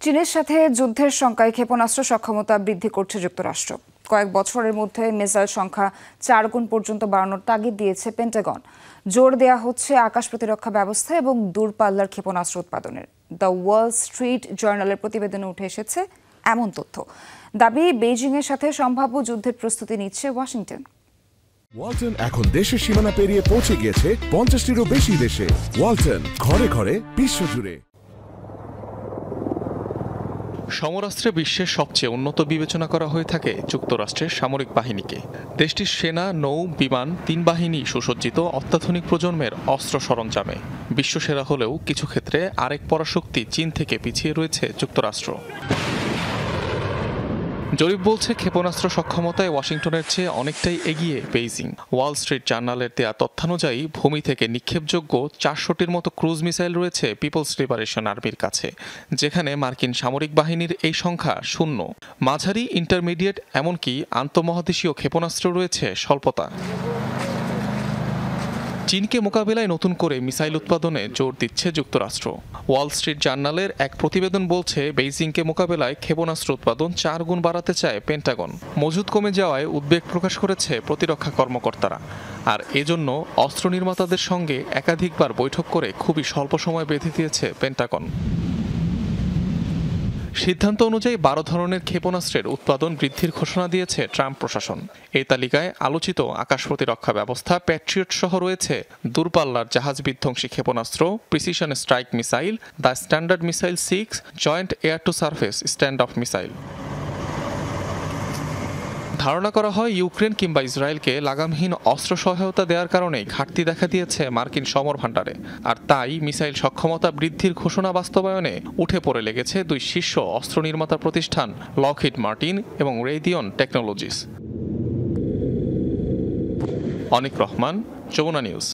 চীনের সাথে যুদ্ধের শঙ্কায় ক্ষেপণাস্ত্র সক্ষমতা বৃদ্ধি করছে যুক্তরাষ্ট্র। কয়েক বছরের মধ্যে মিসাইল সংখ্যা 4 গুণ পর্যন্ত বাড়ানোর তাগিদ দিয়েছে পেন্টাগন। জোর দেয়া হচ্ছে আকাশ প্রতিরক্ষা ব্যবস্থা এবং দূরপাল্লার ক্ষেপণাস্ত্র উৎপাদনের। দ্য ওয়াল স্ট্রিট জার্নালের প্রতিবেদনে উঠে এসেছে এমন তথ্য। দাবি, বেইজিংয়ের সাথে সম্ভাব্য যুদ্ধের প্রস্তুতি নিচ্ছে ওয়াশিংটন। ওয়ালটন এখন দেশের সীমানা পেরিয়ে পৌঁছে গিয়েছে 50টিরও বেশি দেশে। ওয়ালটন, ঘরে ঘরে বিশ্বজুড়ে। সমরাস্ত্রে বিশ্বের সবচেয়ে উন্নত বিবেচনা করা হয়ে থাকে যুক্তরাষ্ট্রের সামরিক বাহিনীকে। দেশটির সেনা, নৌ, বিমান 3 বাহিনী সুসজ্জিত অত্যাধুনিক প্রজন্মের অস্ত্র সরঞ্জামে বিশ্বসেরা হলেও কিছু ক্ষেত্রে আরেক পরাশক্তি চীন থেকে পিছিয়ে রয়েছে যুক্তরাষ্ট্র। জরিপ বলছে ক্ষেপণাস্ত্র সক্ষমতায় ওয়াশিংটনের চেয়ে অনেকটাই এগিয়ে বেইজিং। ওয়াল স্ট্রিট জার্নালের দেয়া তথ্যানুযায়ী ভূমি থেকে নিক্ষেপযোগ্য 400টির মতো ক্রুজ মিসাইল রয়েছে পিপলস লিবারেশন আর্মির কাছে, যেখানে মার্কিন সামরিক বাহিনীর এই সংখ্যা 0। মাঝারি, ইন্টারমিডিয়েট এমনকি আন্তঃমহাদেশীয় ক্ষেপণাস্ত্র রয়েছে স্বল্পতা। চীনকে মোকাবিলায় নতুন করে মিসাইল উৎপাদনে জোর দিচ্ছে যুক্তরাষ্ট্র। ওয়াল স্ট্রিট জার্নালের এক প্রতিবেদন বলছে, বেইজিংকে মোকাবেলায় ক্ষেপণাস্ত্র উৎপাদন 4 গুণ বাড়াতে চায় পেন্টাগন। মজুত কমে যাওয়ায় উদ্বেগ প্রকাশ করেছে প্রতিরক্ষা কর্মকর্তারা। আর এজন্য অস্ত্র নির্মাতাদের সঙ্গে একাধিকবার বৈঠক করে খুবই স্বল্প সময় বেঁধে দিয়েছে পেন্টাগন। সিদ্ধান্ত অনুযায়ী 12 ধরনের ক্ষেপণাস্ত্রের উৎপাদন বৃদ্ধির ঘোষণা দিয়েছে ট্রাম্প প্রশাসন। এই তালিকায় আলোচিত আকাশ প্রতিরক্ষা ব্যবস্থা প্যাট্রিয়ট সহ রয়েছে দূরপাল্লার জাহাজ বিধ্বংসী ক্ষেপণাস্ত্র, precision strike missile, the standard missile 6, joint air to surface stand off missile. ধারণা করা হয় ইউক্রেন কিংবা ইসরায়েলকে লাগামহীন অস্ত্র সহায়তা দেওয়ার কারণেই ঘাটতি দেখা দিয়েছে মার্কিন সমর ভাণ্ডারে। আর তাই মিসাইল সক্ষমতা বৃদ্ধির ঘোষণা বাস্তবায়নে উঠে পড়ে লেগেছে 2 শীর্ষ অস্ত্র নির্মাতা প্রতিষ্ঠান লকহিড মার্টিন এবং রেইদিয়ন টেকনোলজিস। অনিক রহমান, যমুনা নিউজ।